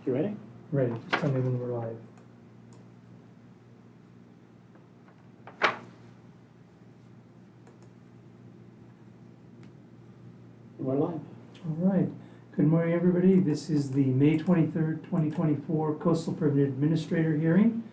You ready? Ready, just tell me when we're live. We're live. All right, good morning, everybody. This is the May 23rd, 2024 Coastal Permit Administrator hearing.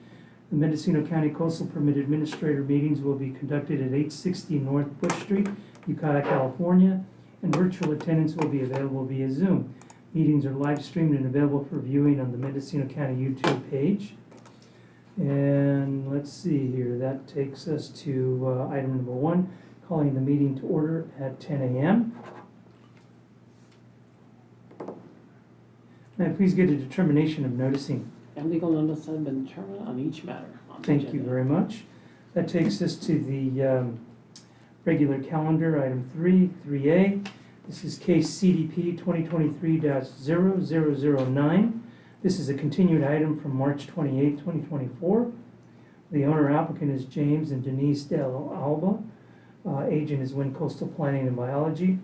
The Mendocino County Coastal Permit Administrator meetings will be conducted at 860 North Bush Street, Ukiah, California, and virtual attendance will be available via Zoom. Meetings are live streamed and available for viewing on the Mendocino County YouTube page. And let's see here, that takes us to item number 1, calling the meeting to order at 10 a.m. May I please get a determination of noticing? And legal notice has been determined on each matter. On the Thank you agenda. very much. That takes us to the regular calendar, item 3A. This is case CDP 2023-0009. This is a continued item from March 28, 2024. The owner applicant is James and Denise Del Alba. Agent is Wind Coastal Planning and Biology.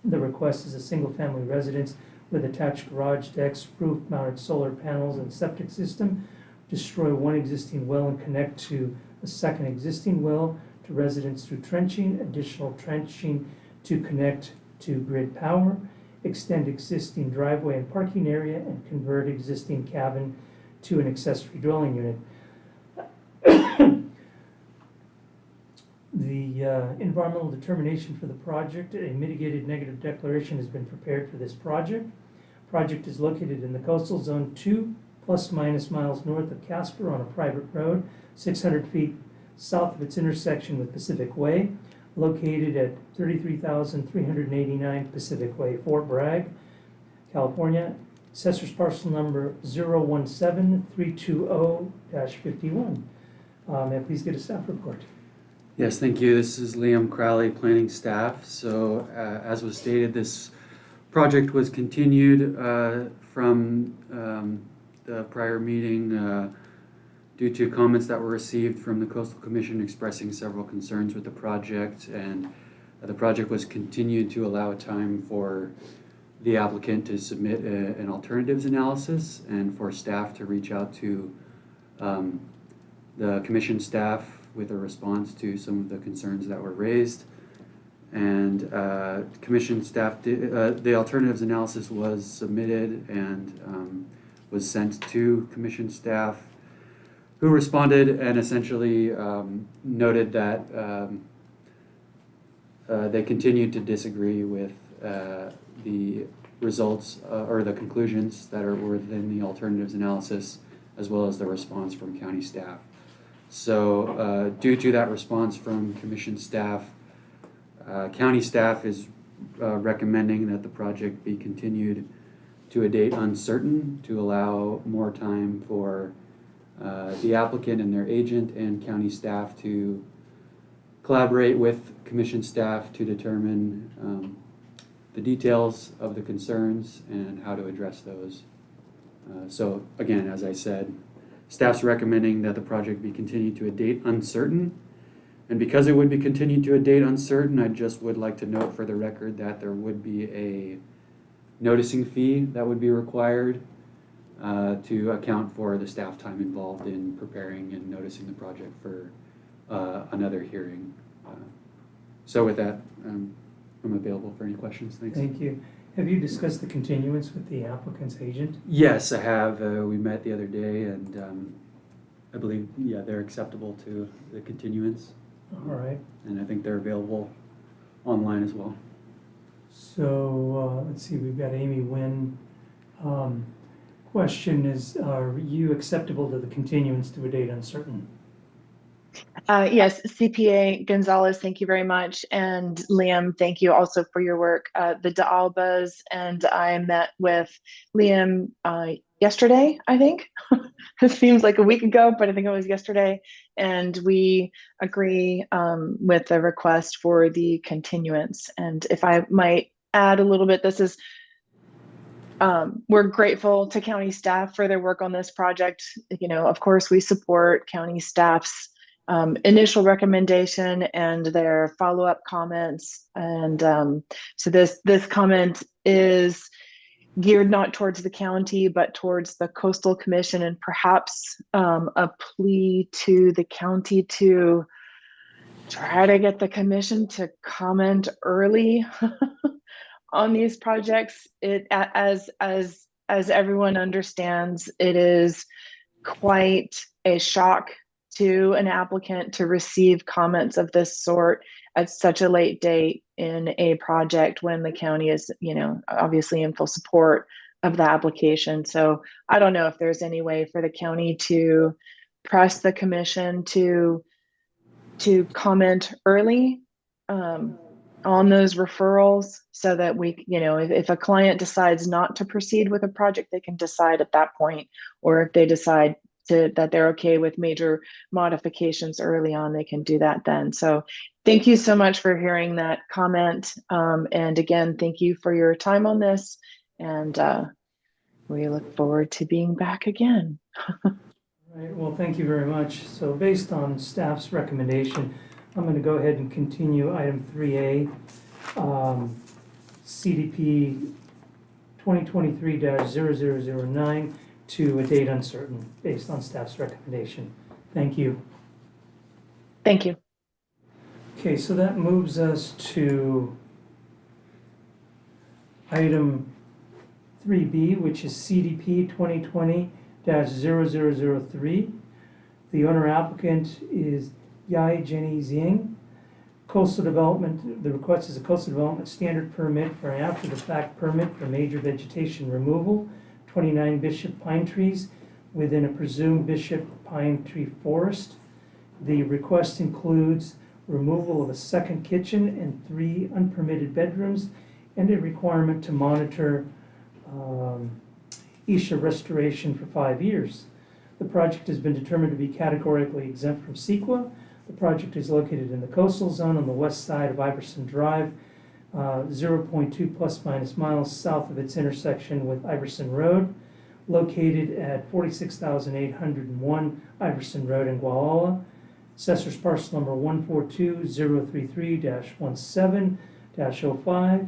The request is a single-family residence with attached garage decks, roof-mounted solar panels, and septic system. Destroy one existing well and connect to a second existing well to residents through trenching, additional trenching to connect to grid power, extend existing driveway and parking area, and convert existing cabin to an accessory dwelling unit. The environmental determination for the project, a mitigated negative declaration has been prepared for this project. Project is located in the coastal zone 2, plus minus miles north of Casper on a private road, 600 feet south of its intersection with Pacific Way, located at 33,389 Pacific Way, Fort Bragg, California. Assessor's parcel number 017-320-51. May I please get a staff report? Yes, thank you. This is Liam Crowley, planning staff. So as was stated, this project was continued from the prior meeting due to comments that were received from the Coastal Commission expressing several concerns with the project, and the project was continued to allow time for the applicant to submit an alternatives analysis and for staff to reach out to the commission staff with a response to some of the concerns that were raised. And commission staff, the alternatives analysis was submitted and was sent to commission staff, who responded and essentially noted that they continued to disagree with the results or the conclusions that are within the alternatives analysis, as well as the response from county staff. So due to that response from commission staff, county staff is recommending that the project be continued to a date uncertain to allow more time for the applicant and their agent and county staff to collaborate with commission staff to determine the details of the concerns and how to address those. So again, as I said, staff's recommending that the project be continued to a date uncertain. And because it would be continued to a date uncertain, I just would like to note for the record that there would be a noticing fee that would be required to account for the staff time involved in preparing and noticing the project for another hearing. So with that, I'm available for any questions. Thanks. Thank you. Have you discussed the continuance with the applicant's agent? Yes, I have. We met the other day, and I believe, yeah, they're acceptable to the continuance. All right. And I think they're available online as well. So let's see, we've got Amy Nguyen. Question is, are you acceptable to the continuance to a date uncertain? Yes, CPA Gonzalez, thank you very much. And Liam, thank you also for your work. The De Albas and I met with Liam yesterday, I think. It seems like a week ago, but I think it was yesterday. And we agree with the request for the continuance. And if I might add a little bit, this is we're grateful to county staff for their work on this project. You know, of course, we support county staff's initial recommendation and their follow-up comments. And so this comment is geared not towards the county, but towards the Coastal Commission, and perhaps a plea to the county to try to get the commission to comment early on these projects. As everyone understands, it is quite a shock to an applicant to receive comments of this sort at such a late date in a project when the county is, obviously in full support of the application. So I don't know if there's any way for the county to press the commission to comment early on those referrals, so that we, if a client decides not to proceed with a project, they can decide at that point, or if they decide that they're okay with major modifications early on, they can do that then. So thank you so much for hearing that comment. And again, thank you for your time on this. And we look forward to being back again. Right, well, thank you very much. So based on staff's recommendation, I'm going to go ahead and continue item 3A, CDP 2023-0009 to a date uncertain based on staff's recommendation. Thank you. Thank you. Okay, so that moves us to item 3B, which is CDP 2020-0003. The owner applicant is Yai Jenny Zing. Coastal Development, the request is a coastal development standard permit for an after-the-fact permit for major vegetation removal, 29 Bishop pine trees within a presumed Bishop pine tree forest. The request includes removal of a second kitchen and 3 unpermitted bedrooms, and a requirement to monitor ESHA restoration for 5 years. The project has been determined to be categorically exempt from CEQA. The project is located in the coastal zone on the west side of Iverson Drive, 0.2 plus minus miles south of its intersection with Iverson Road, located at 46,801 Iverson Road in Gualala. Assessor's parcel number 142033-17-05.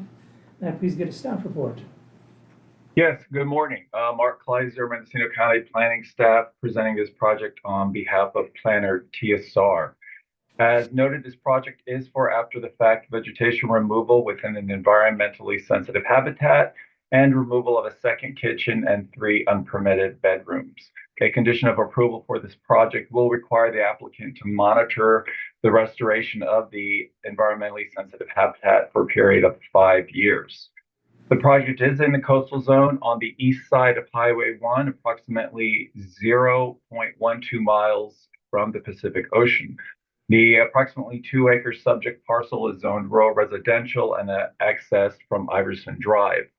May I please get a staff report? Yes, good morning. Mark Kleiser, Mendocino County Planning Staff, presenting this project on behalf of planner TSR. As noted, this project is for after-the-fact vegetation removal within an environmentally sensitive habitat and removal of a second kitchen and 3 unpermitted bedrooms. A condition of approval for this project will require the applicant to monitor the restoration of the environmentally sensitive habitat for a period of 5 years. The project is in the coastal zone on the east side of Highway 1, approximately 0.12 miles from the Pacific Ocean. The approximately 2-acre subject parcel is zoned rural residential and accessed from Iverson Drive.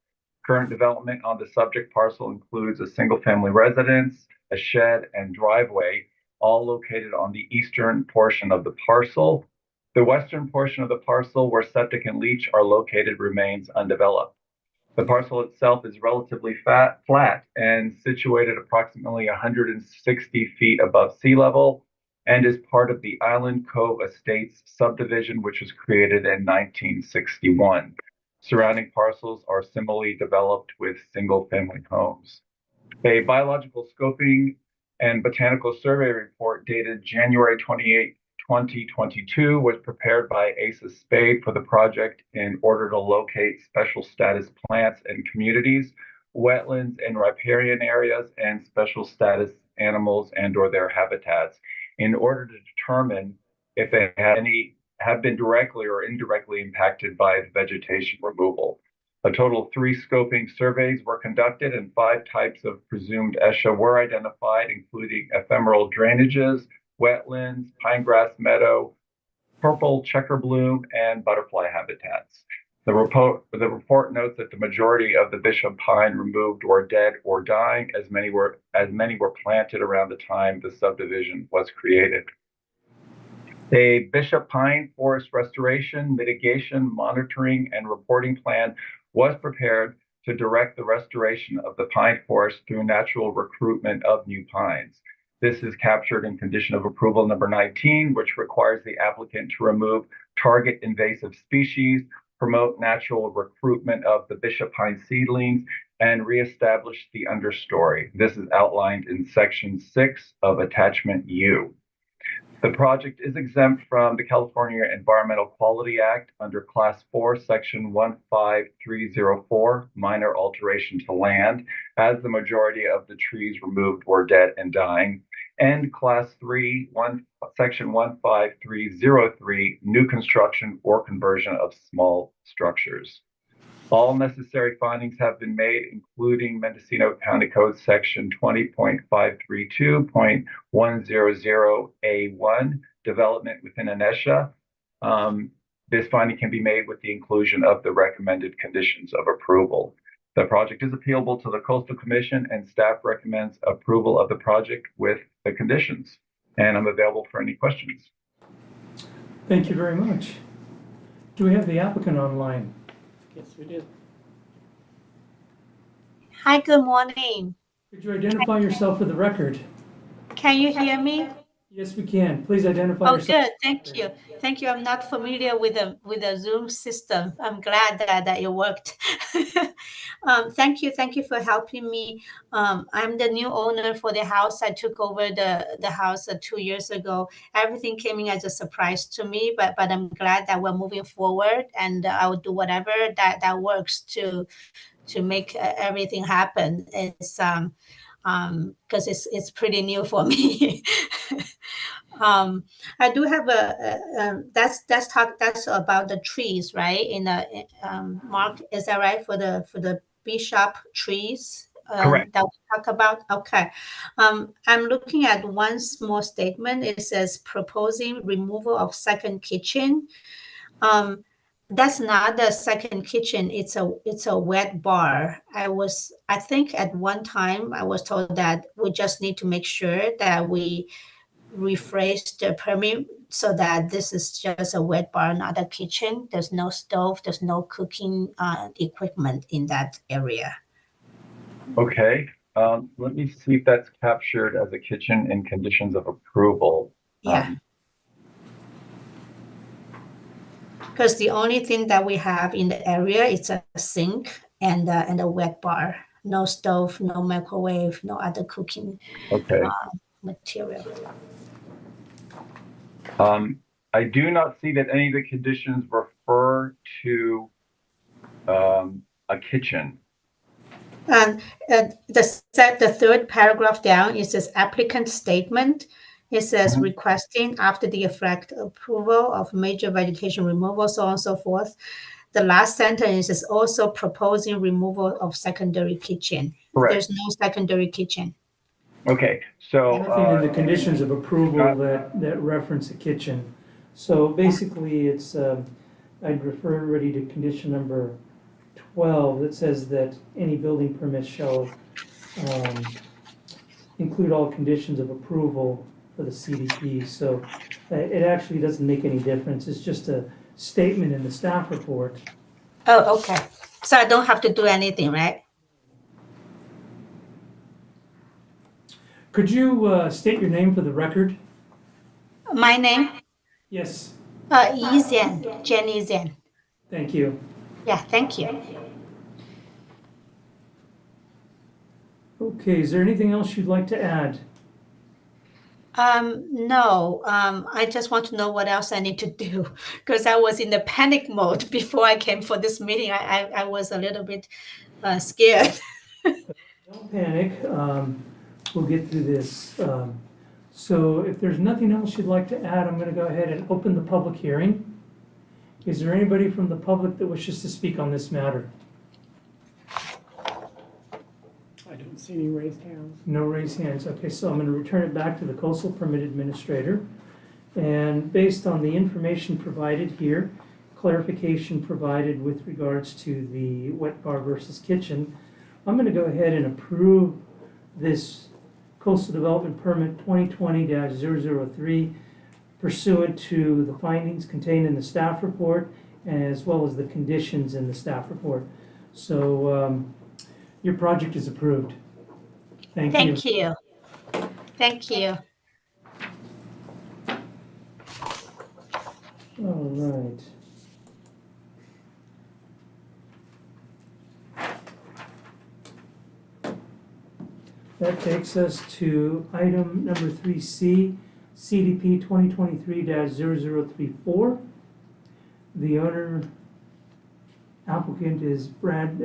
Current development on the subject parcel includes a single-family residence, a shed, and driveway, all located on the eastern portion of the parcel. The western portion of the parcel, where septic and leach are located, remains undeveloped. The parcel itself is relatively flat and situated approximately 160 feet above sea level, and is part of the Island Cove Estates subdivision, which was created in 1961. Surrounding parcels are similarly developed with single-family homes. A biological scoping and botanical survey report dated January 28, 2022 was prepared by ASA Spade for the project in order to locate special status plants and communities, wetlands and riparian areas, and special status animals and/or their habitats, in order to determine if they have been directly or indirectly impacted by the vegetation removal. A total of 3 scoping surveys were conducted, and 5 types of presumed ESHA were identified, including ephemeral drainages, wetlands, pine grass meadow, purple checker bloom, and butterfly habitats. The report notes that the majority of the Bishop pine removed were dead or dying, as many were planted around the time the subdivision was created. A Bishop pine forest restoration, mitigation, monitoring, and reporting plan was prepared to direct the restoration of the pine forest through natural recruitment of new pines. This is captured in condition of approval number 19, which requires the applicant to remove target invasive species, promote natural recruitment of the Bishop pine seedlings, and reestablish the understory. This is outlined in Section 6 of Attachment U. The project is exempt from the California Environmental Quality Act under Class 4, Section 15304, minor alteration to land, as the majority of the trees removed were dead and dying, and Class 3, Section 15303, new construction or conversion of small structures. All necessary findings have been made, including Mendocino County Code Section 20.532.100A1, development within Anesha. This finding can be made with the inclusion of the recommended conditions of approval. The project is appealable to the Coastal Commission, and staff recommends approval of the project with the conditions. And I'm available for any questions. Thank you very much. Do we have the applicant online? Yes, we did. Hi, good morning. Could you identify yourself for the record? Can you hear me? Yes, we can. Please identify Oh, yourself. good. Thank you. Thank you. I'm not familiar with the Zoom system. I'm glad that it worked. Thank you. Thank you for helping me. I'm the new owner for the house. I took over the house 2 years ago. Everything came in as a surprise to me, but I'm glad that we're moving forward, and I will do whatever that works to make everything happen. It's because it's pretty new for me. I do have that's about the trees, right? In the Mark, is that right, for the bishop trees? Correct. That we talk about. Okay. I'm looking at one small statement. It says proposing removal of second kitchen. That's not the second kitchen. It's a wet bar. I think at one time I was told that we just need to make sure that we rephrase the permit so that this is just a wet bar, not a kitchen. There's no stove. There's no cooking equipment in that area. Okay. Let me see if that's captured as a kitchen in conditions of approval. Yeah. Because the only thing that we have in the area is a sink and a wet bar. No stove, no microwave, no other cooking material. I do not see that any of the conditions refer to a kitchen. And the third paragraph down, it says applicant statement. It says requesting after the effect approval of major vegetation removal, so on and so forth. The last sentence is also proposing removal of secondary kitchen. Correct. There's no secondary kitchen. Okay, so Anything in the conditions of approval that reference a kitchen. So basically, it's I'd refer everybody to condition number 12 that says that any building permit shall include all conditions of approval for the CDP. So it actually doesn't make any difference. It's just a statement in the staff report. Oh, okay. So I don't have to do anything, right? Could you state your name for the record? My name? Yes, Yi Zhen, Jenny Zhen. thank you. Yeah, thank you. Okay, is there anything else you'd like to add? No, I just want to know what else I need to do because I was in the panic mode before I came for this meeting. I was a little bit scared. Don't panic. We'll get through this. So if there's nothing else you'd like to add, I'm going to go ahead and open the public hearing. Is there anybody from the public that wishes to speak on this matter? I don't see any raised hands. No raised hands. Okay, so I'm going to return it back to the Coastal Permit Administrator. And based on the information provided here, clarification provided with regards to the wet bar versus kitchen, I'm going to go ahead and approve this Coastal Development Permit 2020-003 pursuant to the findings contained in the staff report as well as the conditions in the staff report. So your project is approved. Thank you. Thank you. Thank you. All right. That takes us to item number 3C, CDP 2023-0034. The owner applicant is Brad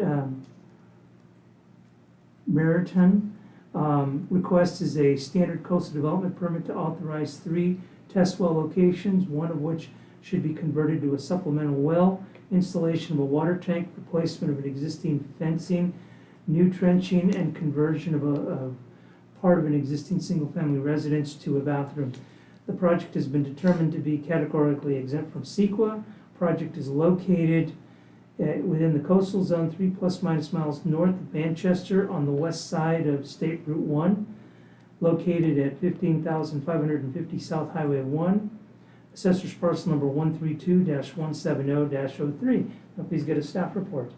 Meriton. Request is a standard coastal development permit to authorize 3 test well locations, one of which should be converted to a supplemental well, installation of a water tank, replacement of an existing fencing, new trenching, and conversion of a part of an existing single-family residence to a bathroom. The project has been determined to be categorically exempt from CEQA. Project is located within the coastal zone 3 ± miles north of Manchester on the west side of State Route 1, located at 15,550 South Highway 1, Assessor's Parcel Number 132-170-03. Now please get a staff report.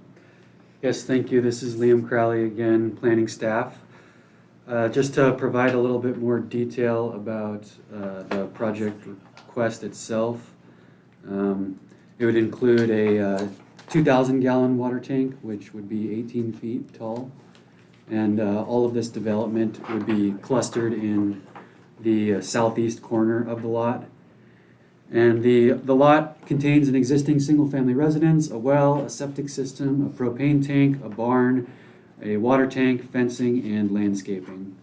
Yes, thank you. This is Liam Crowley again, planning staff. Just to provide a little bit more detail about the project request itself. It would include a 2,000-gallon water tank, which would be 18 feet tall. And all of this development would be clustered in the southeast corner of the lot. And the lot contains an existing single-family residence, a well, a septic system, a propane tank, a barn, a water tank, fencing, and landscaping.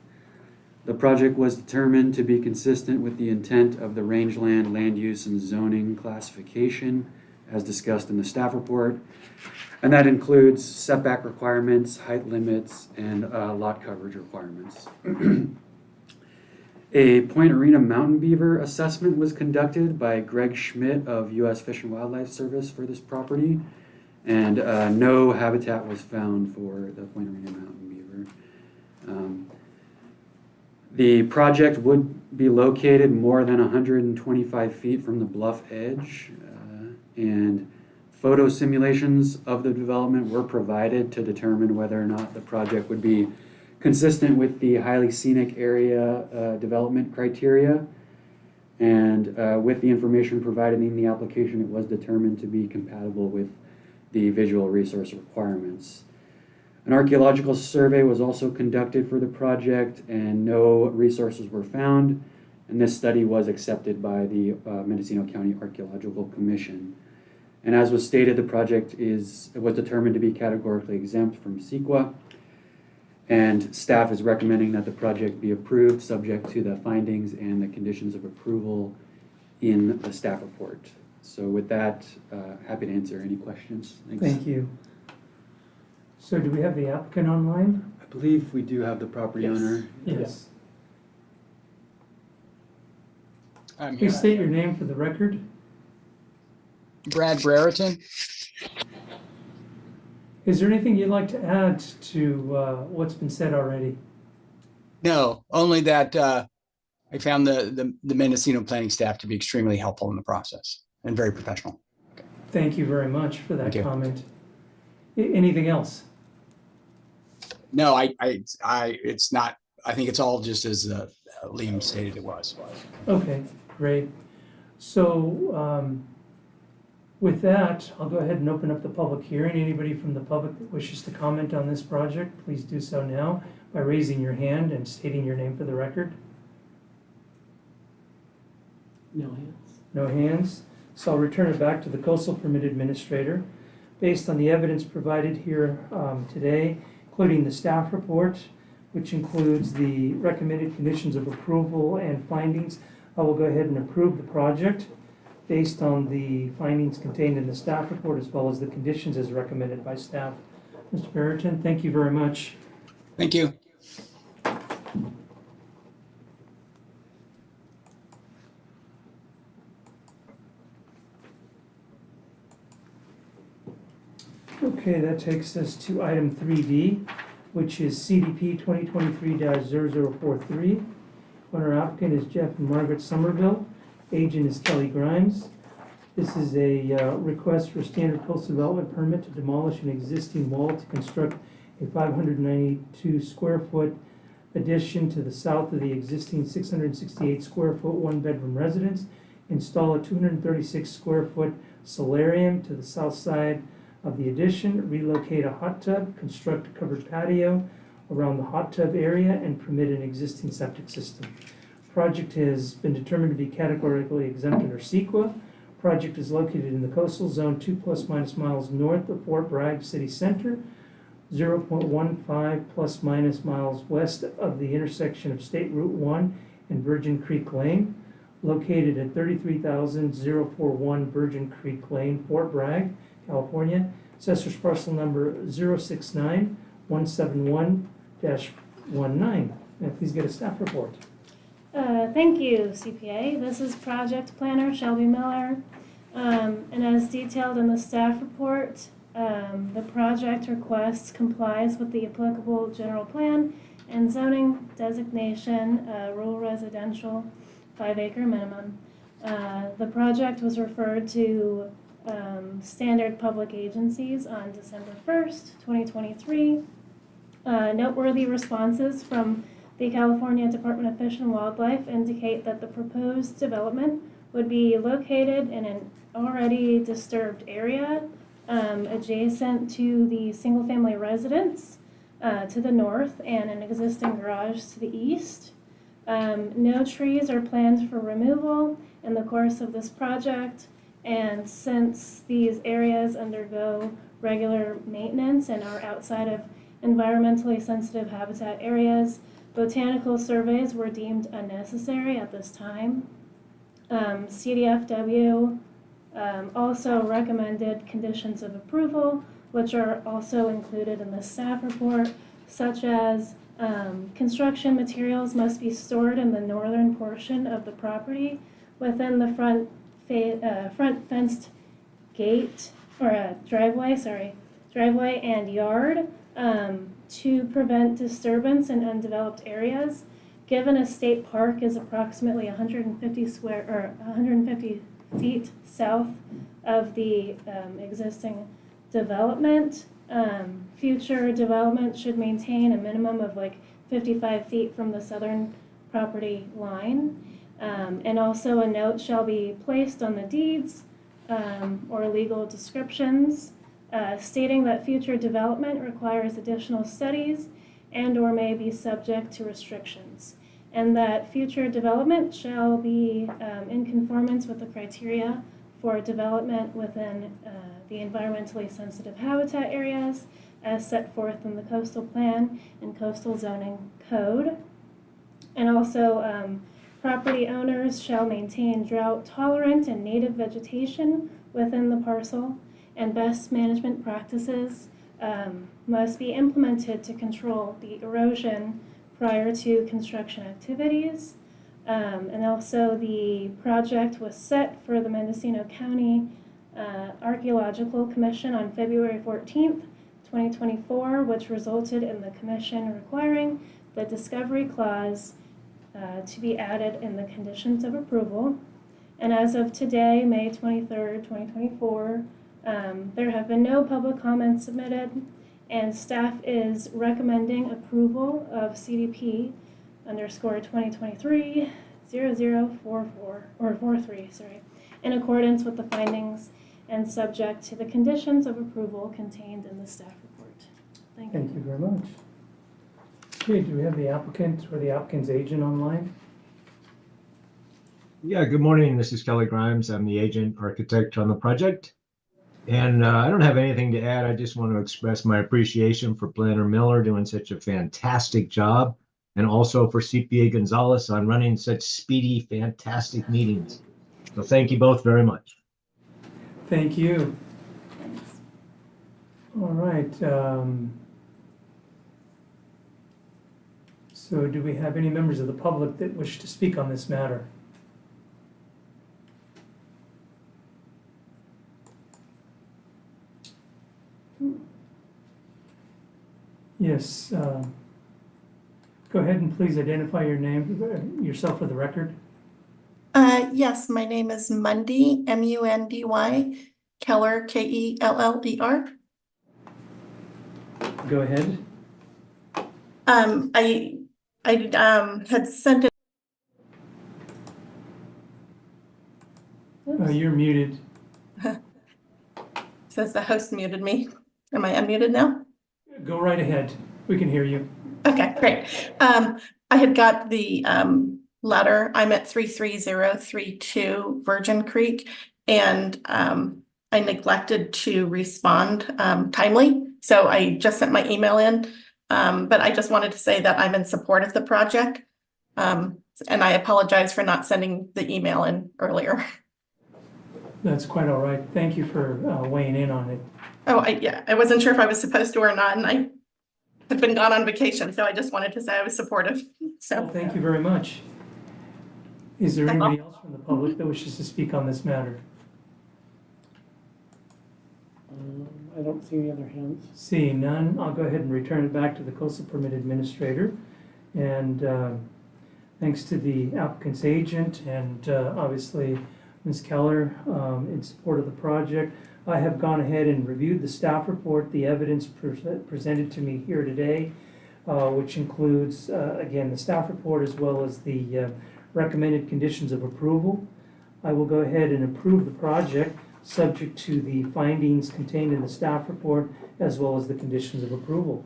The project was determined to be consistent with the intent of the rangeland land use and zoning classification as discussed in the staff report, and that includes setback requirements, height limits, and lot coverage requirements. A Point Arena mountain beaver assessment was conducted by Greg Schmidt of U.S. Fish and Wildlife Service for this property, and no habitat was found for the Point Arena mountain beaver. The project would be located more than 125 feet from the bluff edge, and photo simulations of the development were provided to determine whether or not the project would be consistent with the highly scenic area development criteria. And with the information provided in the application, it was determined to be compatible with the visual resource requirements. An archaeological survey was also conducted for the project, and no resources were found. And this study was accepted by the Mendocino County Archaeological Commission. And as was stated, the project was determined to be categorically exempt from CEQA. And staff is recommending that the project be approved subject to the findings and the conditions of approval in the staff report. So with that, happy to answer any questions. Thanks. Thank you. So do we have the applicant online? I believe we do have the property Yes. owner. Yes. I'm Please here. state your name for the record. Brad Brereton. Is there anything you'd like to add to what's been said already? No, only that I found the Mendocino planning staff to be extremely helpful in the process and very professional. Thank you very much for that Thank you. comment. Anything else? No, it's not. I think it's all just as Liam stated it was. Okay, great. So with that, I'll go ahead and open up the public hearing. Anybody from the public that wishes to comment on this project, please do so now by raising your hand and stating your name for the record. No hands. No hands. So I'll return it back to the Coastal Permit Administrator. Based on the evidence provided here today, including the staff report, which includes the recommended conditions of approval and findings, I will go ahead and approve the project based on the findings contained in the staff report as well as the conditions as recommended by staff. Mr. Brereton, thank you very much. Thank you. Okay, that takes us to item 3D, which is CDP 2023-0043. Owner applicant is Jeff and Margaret Somerville. Agent is Kelly Grimes. This is a request for standard coastal development permit to demolish an existing wall to construct a 592 square foot addition to the south of the existing 668 square foot one bedroom residence. Install a 236 square foot solarium to the south side of the addition, relocate a hot tub, construct a covered patio, around the hot tub area and permit an existing septic system. Project has been determined to be categorically exempt under CEQA. Project is located in the coastal zone 2± miles north of Fort Bragg City Center, 0.15± miles west of the intersection of State Route 1 and Virgin Creek Lane, located at 33,041 Virgin Creek Lane, Fort Bragg, California. Assessor's parcel number 069-171-19. Please get a staff report. Thank you, CPA. This is Project Planner Shelby Miller. And as detailed in the staff report, the project request complies with the applicable general plan and zoning designation, rural residential, 5-acre minimum. The project was referred to standard public agencies on December 1st, 2023. Noteworthy responses from the California Department of Fish and Wildlife indicate that the proposed development would be located in an already disturbed area adjacent to the single-family residence to the north and an existing garage to the east. No trees are planned for removal in the course of this project, and since these areas undergo regular maintenance and are outside of environmentally sensitive habitat areas, botanical surveys were deemed unnecessary at this time. CDFW also recommended conditions of approval, which are also included in the staff report, such as construction materials must be stored in the northern portion of the property within the front fenced gate or driveway and yard to prevent disturbance in undeveloped areas. Given a state park is approximately 150 feet south of the existing development, future development should maintain a minimum of like 55 feet from the southern property line. And also a note shall be placed on the deeds or legal descriptions stating that future development requires additional studies and or may be subject to restrictions, and that future development shall be in conformance with the criteria for development within the environmentally sensitive habitat areas as set forth in the coastal plan and coastal zoning code. And also property owners shall maintain drought tolerant and native vegetation within the parcel, and best management practices must be implemented to control the erosion prior to construction activities. And also the project was set for the Mendocino County Archaeological Commission on February 14th, 2024, which resulted in the commission requiring the discovery clause to be added in the conditions of approval. And as of today, May 23rd, 2024, there have been no public comments submitted, and staff is recommending approval of CDP _2023 0044 in accordance with the findings and subject to the conditions of approval contained in the staff report. Thank you. Thank you very much. Okay, do we have the applicant or the applicant's agent online? Yeah, good morning. This is Kelly Grimes. I'm the agent architect on the project. And I don't have anything to add. I just want to express my appreciation for Planner Miller doing such a fantastic job, and also for CPA Gonzalez on running such speedy, fantastic meetings. So thank you both very much. Thank you. Thanks. All right. So do we have any members of the public that wish to speak on this matter? Yes. Go ahead and please identify your name, yourself for the record. Yes, my name is Mundy, M-U-N-D-Y, Keller, K-E-L-L-E-R. Go ahead. I had sent it. You're muted. Says the host muted me. Am I unmuted now? Go right ahead. We can hear you. Okay, great. I had got the letter. I'm at 33032 Virgin Creek, and I neglected to respond timely. So I just sent my email in, but I just wanted to say that I'm in support of the project. And I apologize for not sending the email in earlier. That's quite all right. Thank you for weighing in on it. Oh, yeah, I wasn't sure if I was supposed to or not, and I had been gone on vacation, so I just wanted to say I was supportive. So Well, thank you very much. Is there anybody else from the public that wishes to speak on this matter? I don't see any other hands. Seeing none, I'll go ahead and return it back to the Coastal Permit Administrator. And thanks to the applicant's agent and obviously Ms. Keller in support of the project. I have gone ahead and reviewed the staff report, the evidence presented to me here today, which includes, again, the staff report as well as the recommended conditions of approval. I will go ahead and approve the project subject to the findings contained in the staff report as well as the conditions of approval.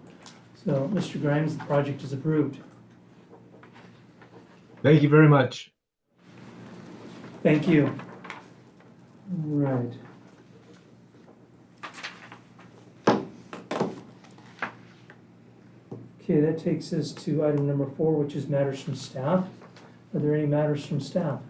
So, Mr. Grimes, the project is approved. Thank you very much. Thank you. All right. Okay, that takes us to item number 4, which is matters from staff. Are there any matters from staff?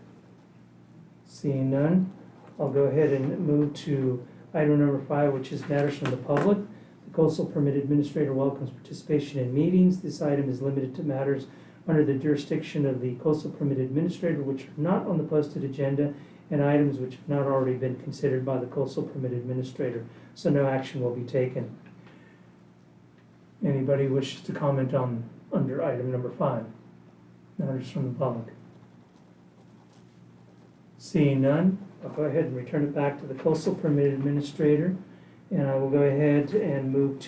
Seeing none, I'll go ahead and move to item number 5, which is matters from the public. The Coastal Permit Administrator welcomes participation in meetings. This item is limited to matters under the jurisdiction of the Coastal Permit Administrator, which are not on the posted agenda, and items which have not already been considered by the Coastal Permit Administrator, so no action will be taken. Anybody wishes to comment on under item number 5? Matters from the public. Seeing none, I'll go ahead and return it back to the Coastal Permit Administrator, and I will go ahead and move to